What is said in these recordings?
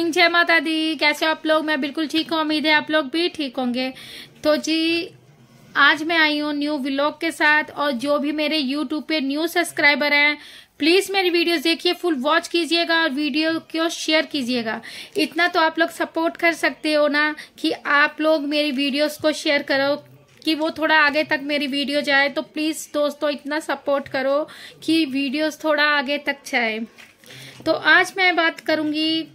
Morning, जय माता दी। कैसे हो आप लोग? मैं बिल्कुल ठीक हूँ, उम्मीद है आप लोग भी ठीक होंगे। तो जी आज मैं आई हूँ न्यू व्लॉग के साथ, और जो भी मेरे यूट्यूब पे न्यू सब्सक्राइबर हैं प्लीज मेरी वीडियोस देखिए, फुल वॉच कीजिएगा और वीडियो को शेयर कीजिएगा। इतना तो आप लोग सपोर्ट कर सकते हो ना कि आप लोग मेरी वीडियोस को शेयर करो कि वो थोड़ा आगे तक मेरी वीडियो जाए। तो प्लीज दोस्तों इतना सपोर्ट करो कि वीडियोस थोड़ा आगे तक जाए। तो आज मैं बात करूंगी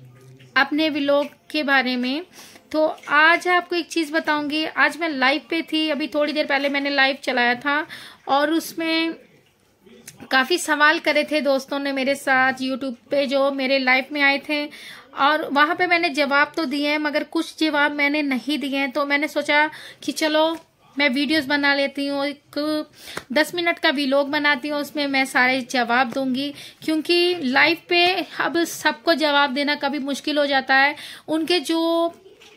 अपने व्लॉग के बारे में। तो आज आपको एक चीज़ बताऊंगी। आज मैं लाइव पे थी, अभी थोड़ी देर पहले मैंने लाइव चलाया था और उसमें काफ़ी सवाल करे थे दोस्तों ने मेरे साथ यूट्यूब पे, जो मेरे लाइव में आए थे, और वहाँ पे मैंने जवाब तो दिए हैं मगर कुछ जवाब मैंने नहीं दिए हैं। तो मैंने सोचा कि चलो मैं वीडियोस बना लेती हूँ, एक 10 मिनट का व्लॉग बनाती हूँ, उसमें मैं सारे जवाब दूंगी। क्योंकि लाइव पे अब सबको जवाब देना कभी मुश्किल हो जाता है। उनके जो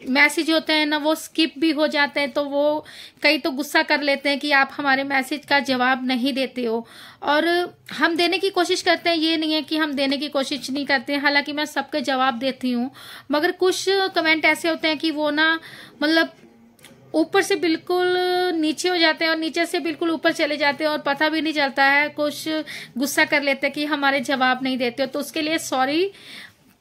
मैसेज होते हैं ना वो स्किप भी हो जाते हैं, तो वो कई तो गुस्सा कर लेते हैं कि आप हमारे मैसेज का जवाब नहीं देते हो। और हम देने की कोशिश करते हैं, ये नहीं है कि हम देने की कोशिश नहीं करते हैं, हालांकि मैं सबके जवाब देती हूँ। मगर कुछ कमेंट ऐसे होते हैं कि वो ना मतलब ऊपर से बिल्कुल नीचे हो जाते हैं और नीचे से बिल्कुल ऊपर चले जाते हैं और पता भी नहीं चलता है। कुछ गुस्सा कर लेते हैं कि हमारे जवाब नहीं देते हो, तो उसके लिए सॉरी।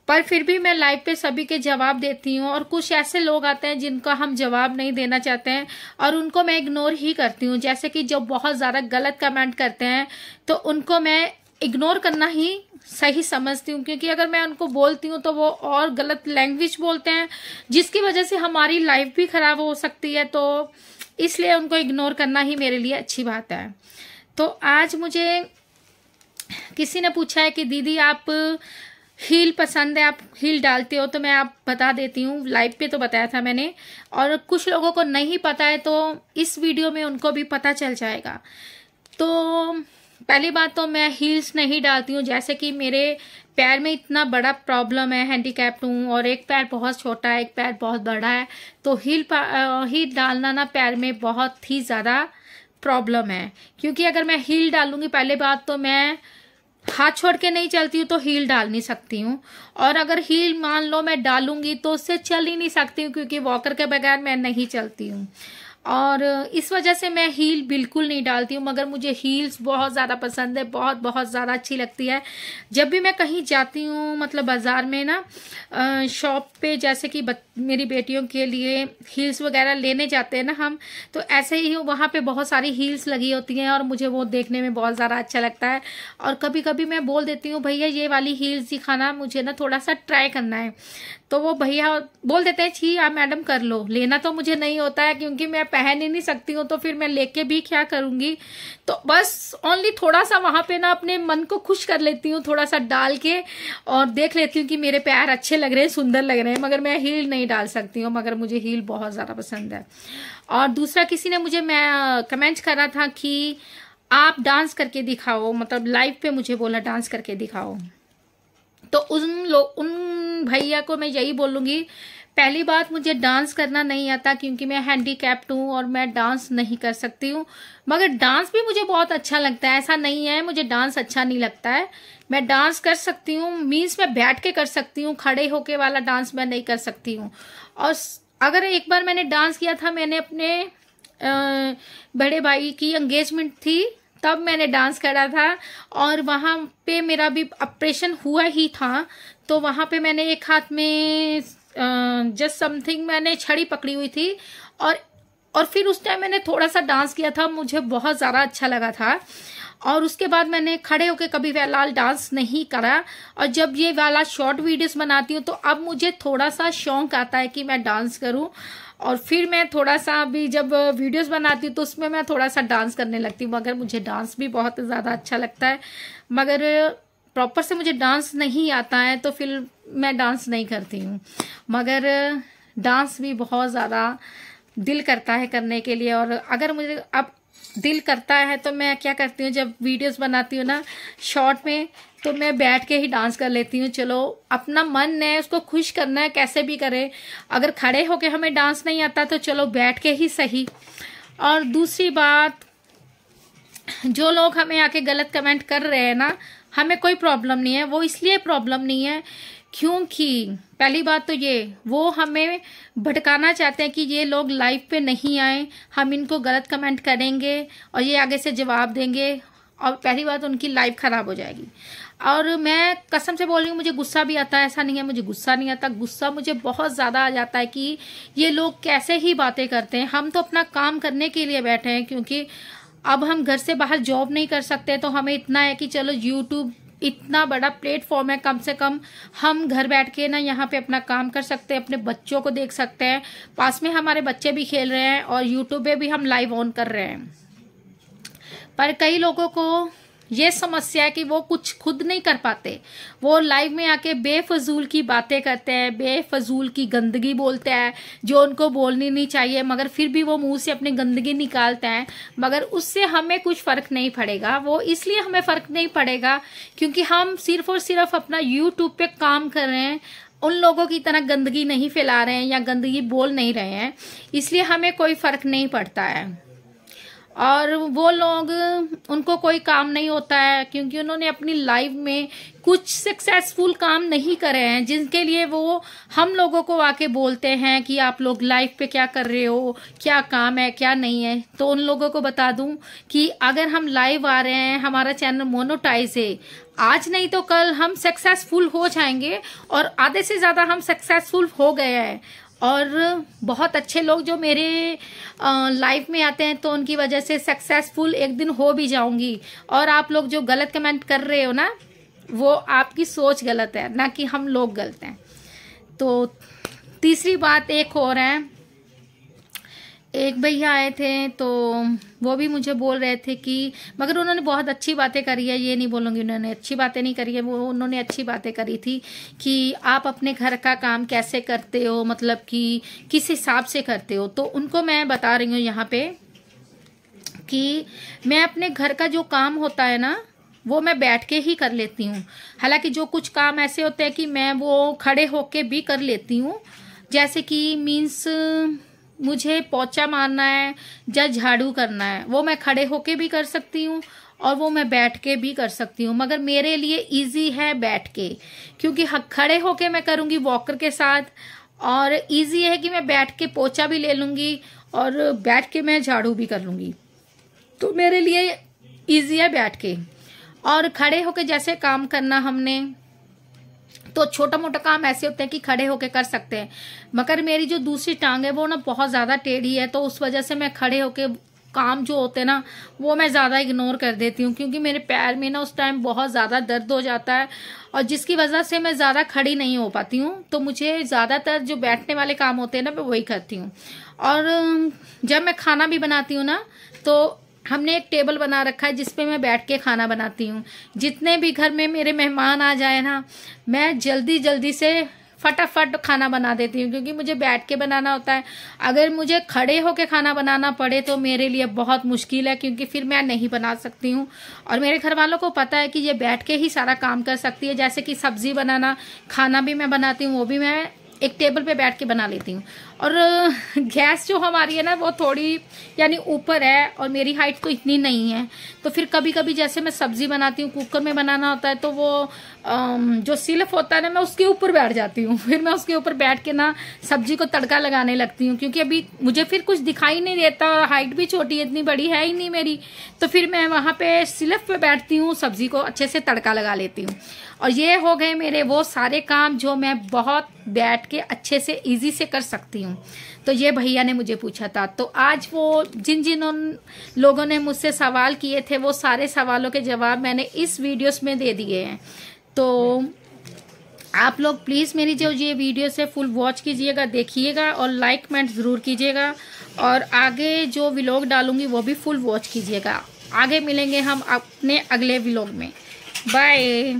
पर फिर भी मैं लाइव पे सभी के जवाब देती हूँ। और कुछ ऐसे लोग आते हैं जिनका हम जवाब नहीं देना चाहते हैं और उनको मैं इग्नोर ही करती हूँ। जैसे कि जो बहुत ज़्यादा गलत कमेंट करते हैं तो उनको मैं इग्नोर करना ही सही समझती हूँ, क्योंकि अगर मैं उनको बोलती हूँ तो वो और गलत लैंग्वेज बोलते हैं जिसकी वजह से हमारी लाइफ भी खराब हो सकती है। तो इसलिए उनको इग्नोर करना ही मेरे लिए अच्छी बात है। तो आज मुझे किसी ने पूछा है कि दीदी आप हील पसंद है, आप हील डालते हो? तो मैं आप बता देती हूँ, लाइव पे तो बताया था मैंने, और कुछ लोगों को नहीं पता है तो इस वीडियो में उनको भी पता चल जाएगा। तो पहली बात तो मैं हील्स नहीं डालती हूँ। जैसे कि मेरे पैर में इतना बड़ा प्रॉब्लम है, हैंडीकैप्ड हूँ और एक पैर बहुत छोटा है, एक पैर बहुत बड़ा है, तो हील डालना ना पैर में बहुत ही ज़्यादा प्रॉब्लम है। क्योंकि अगर मैं हील डालूंगी, पहले बात तो मैं हाथ छोड़ के नहीं चलती हूँ तो हील डाल नहीं सकती हूँ, और अगर हील मान लो मैं डालूंगी तो उससे चल ही नहीं सकती हूँ, क्योंकि वॉकर के बगैर मैं नहीं चलती हूँ। और इस वजह से मैं हील बिल्कुल नहीं डालती हूँ। मगर मुझे हील्स बहुत ज़्यादा पसंद है, बहुत बहुत ज़्यादा अच्छी लगती है। जब भी मैं कहीं जाती हूँ, मतलब बाज़ार में ना शॉप पे, जैसे कि मेरी बेटियों के लिए हील्स वगैरह लेने जाते हैं ना हम, तो ऐसे ही वहाँ पे बहुत सारी हील्स लगी होती हैं और मुझे वो देखने में बहुत ज़्यादा अच्छा लगता है। और कभी कभी मैं बोल देती हूँ भैया ये वाली हील्स दिखाना, मुझे ना थोड़ा सा ट्राई करना है। तो वो भैया बोल देते हैं छी आप मैडम कर लो। लेना तो मुझे नहीं होता है क्योंकि मैं पहन ही नहीं सकती हूँ, तो फिर मैं लेके भी क्या करूंगी। तो बस ओनली थोड़ा सा वहां पे ना अपने मन को खुश कर लेती हूँ, थोड़ा सा डाल के, और देख लेती हूँ कि मेरे पैर अच्छे लग रहे हैं, सुंदर लग रहे हैं। मगर मैं हील नहीं डाल सकती हूँ, मगर मुझे हील बहुत ज्यादा पसंद है। और दूसरा किसी ने मुझे कमेंट करा था कि आप डांस करके दिखाओ, मतलब लाइव पे मुझे बोला डांस करके दिखाओ। तो उन भैया को मैं यही बोलूंगी, पहली बात मुझे डांस करना नहीं आता क्योंकि मैं हैंडीकैप्ड हूँ और मैं डांस नहीं कर सकती हूँ। मगर डांस भी मुझे बहुत अच्छा लगता है, ऐसा नहीं है मुझे डांस अच्छा नहीं लगता है। मैं डांस कर सकती हूँ, मीन्स मैं बैठ के कर सकती हूँ, खड़े होके वाला डांस मैं नहीं कर सकती हूँ। और अगर एक बार मैंने डांस किया था, मैंने अपने बड़े भाई की एंगेजमेंट थी तब मैंने डांस करा था, और वहाँ पे मेरा भी ऑपरेशन हुआ ही था। तो वहाँ पे मैंने एक हाथ में जस्ट समथिंग मैंने छड़ी पकड़ी हुई थी, और फिर उस टाइम मैंने थोड़ा सा डांस किया था, मुझे बहुत ज़्यादा अच्छा लगा था। और उसके बाद मैंने खड़े होके कभी फिलहाल डांस नहीं करा। और जब ये वाला शॉर्ट वीडियोस बनाती हूँ तो अब मुझे थोड़ा सा शौक आता है कि मैं डांस करूँ, और फिर मैं थोड़ा सा अभी जब वीडियोस बनाती हूँ तो उसमें मैं थोड़ा सा डांस करने लगती हूँ। मगर मुझे डांस भी बहुत ज़्यादा अच्छा लगता है, मगर प्रॉपर से मुझे डांस नहीं आता है तो फिर मैं डांस नहीं करती हूँ। मगर डांस भी बहुत ज़्यादा दिल करता है करने के लिए, और अगर मुझे अब दिल करता है तो मैं क्या करती हूँ, जब वीडियोस बनाती हूँ ना शॉर्ट में, तो मैं बैठ के ही डांस कर लेती हूँ। चलो अपना मन है, उसको खुश करना है, कैसे भी करे। अगर खड़े होके हमें डांस नहीं आता तो चलो बैठ के ही सही। और दूसरी बात, जो लोग हमें आके गलत कमेंट कर रहे हैं ना, हमें कोई प्रॉब्लम नहीं है। वो इसलिए प्रॉब्लम नहीं है क्योंकि पहली बात तो ये, वो हमें भटकाना चाहते हैं कि ये लोग लाइव पे नहीं आए, हम इनको गलत कमेंट करेंगे और ये आगे से जवाब देंगे और पहली बात उनकी लाइफ खराब हो जाएगी। और मैं कसम से बोल रही हूँ, मुझे गुस्सा भी आता है, ऐसा नहीं है मुझे गुस्सा नहीं आता, गुस्सा मुझे बहुत ज़्यादा आ जाता है कि ये लोग कैसे ही बातें करते हैं। हम तो अपना काम करने के लिए बैठे हैं, क्योंकि अब हम घर से बाहर जॉब नहीं कर सकते, तो हमें इतना है कि चलो यूट्यूब इतना बड़ा प्लेटफॉर्म है, कम से कम हम घर बैठ के ना यहाँ पे अपना काम कर सकते हैं, अपने बच्चों को देख सकते हैं, पास में हमारे बच्चे भी खेल रहे हैं और यूट्यूब पे भी हम लाइव ऑन कर रहे हैं। पर कई लोगों को ये समस्या है कि वो कुछ खुद नहीं कर पाते, वो लाइव में आके बेफजूल की बातें करते हैं, बेफजूल की गंदगी बोलते हैं जो उनको बोलनी नहीं चाहिए, मगर फिर भी वो मुंह से अपनी गंदगी निकालते हैं। मगर उससे हमें कुछ फ़र्क नहीं पड़ेगा। वो इसलिए हमें फ़र्क नहीं पड़ेगा क्योंकि हम सिर्फ और सिर्फ अपना यूट्यूब पे काम कर रहे हैं, उन लोगों की तरह गंदगी नहीं फैला रहे हैं या गंदगी बोल नहीं रहे हैं, इसलिए हमें कोई फ़र्क नहीं पड़ता है। और वो लोग, उनको कोई काम नहीं होता है क्योंकि उन्होंने अपनी लाइफ में कुछ सक्सेसफुल काम नहीं करे हैं, जिनके लिए वो हम लोगों को आके बोलते हैं कि आप लोग लाइफ पे क्या कर रहे हो, क्या काम है क्या नहीं है। तो उन लोगों को बता दूं कि अगर हम लाइव आ रहे हैं, हमारा चैनल मोनेटाइज है, आज नहीं तो कल हम सक्सेसफुल हो जाएंगे और आधे से ज़्यादा हम सक्सेसफुल हो गए हैं। और बहुत अच्छे लोग जो मेरे लाइफ में आते हैं तो उनकी वजह से सक्सेसफुल एक दिन हो भी जाऊंगी। और आप लोग जो गलत कमेंट कर रहे हो ना, वो आपकी सोच गलत है, ना कि हम लोग गलत हैं। तो तीसरी बात एक और है, एक भैया आए थे तो वो भी मुझे बोल रहे थे कि, मगर उन्होंने बहुत अच्छी बातें करी है, ये नहीं बोलूँगी उन्होंने अच्छी बातें नहीं करी है, वो उन्होंने अच्छी बातें करी थी कि आप अपने घर का काम कैसे करते हो, मतलब कि किस हिसाब से करते हो। तो उनको मैं बता रही हूँ यहाँ पे कि मैं अपने घर का जो काम होता है ना, वो मैं बैठ के ही कर लेती हूँ। हालांकि जो कुछ काम ऐसे होते हैं कि मैं वो खड़े होके भी कर लेती हूँ, जैसे कि मीन्स मुझे पोछा मारना है या झाड़ू करना है, वो मैं खड़े होके भी कर सकती हूँ और वो मैं बैठ के भी कर सकती हूँ। मगर मेरे लिए इजी है बैठ के, क्योंकि खड़े होके मैं करूँगी वॉकर के साथ, और इजी है कि मैं बैठ के पोछा भी ले लूँगी और बैठ के मैं झाड़ू भी कर लूँगी। तो मेरे लिए इजी है बैठ के। और खड़े होके जैसे काम करना हमने, तो छोटा मोटा काम ऐसे होते हैं कि खड़े होके कर सकते हैं, मगर मेरी जो दूसरी टांग है वो ना बहुत ज़्यादा टेढ़ी है, तो उस वजह से मैं खड़े होके काम जो होते हैं ना वो मैं ज़्यादा इग्नोर कर देती हूँ, क्योंकि मेरे पैर में ना उस टाइम बहुत ज़्यादा दर्द हो जाता है और जिसकी वजह से मैं ज़्यादा खड़ी नहीं हो पाती हूँ। तो मुझे ज़्यादातर जो बैठने वाले काम होते हैं ना मैं वही करती हूँ। और जब मैं खाना भी बनाती हूँ ना, तो हमने एक टेबल बना रखा है जिसपे मैं बैठ के खाना बनाती हूँ। जितने भी घर में मेरे मेहमान आ जाए ना, मैं जल्दी जल्दी से फटाफट खाना बना देती हूँ, क्योंकि मुझे बैठ के बनाना होता है। अगर मुझे खड़े होके खाना बनाना पड़े तो मेरे लिए बहुत मुश्किल है, क्योंकि फिर मैं नहीं बना सकती हूँ। और मेरे घर वालों को पता है कि ये बैठ के ही सारा काम कर सकती है, जैसे कि सब्जी बनाना, खाना भी मैं बनाती हूँ, वो भी मैं एक टेबल पे बैठ के बना लेती हूँ। और गैस जो हमारी है ना वो थोड़ी यानी ऊपर है और मेरी हाइट तो इतनी नहीं है, तो फिर कभी कभी जैसे मैं सब्जी बनाती हूँ, कुकर में बनाना होता है, तो वो जो सिलफ होता है ना, मैं उसके ऊपर बैठ जाती हूँ। फिर मैं उसके ऊपर बैठ के ना सब्जी को तड़का लगाने लगती हूँ, क्योंकि अभी मुझे फिर कुछ दिखाई नहीं देता और हाइट भी छोटी है, इतनी बड़ी है ही नहीं मेरी। तो फिर मैं वहाँ पे सिलफ पे बैठती हूँ, सब्जी को अच्छे से तड़का लगा लेती हूँ। और ये हो गए मेरे वो सारे काम जो मैं बहुत बैठ के अच्छे से इजी से कर सकती हूँ। तो ये भैया ने मुझे पूछा था। तो आज वो जिन लोगों ने मुझसे सवाल किए थे, वो सारे सवालों के जवाब मैंने इस वीडियोस में दे दिए हैं। तो आप लोग प्लीज़ मेरी जो ये वीडियोस है फुल वॉच कीजिएगा, देखिएगा और लाइक कमेंट ज़रूर कीजिएगा। और आगे जो व्लॉग डालूंगी वो भी फुल वॉच कीजिएगा। आगे मिलेंगे हम अपने अगले व्लॉग में। बाय।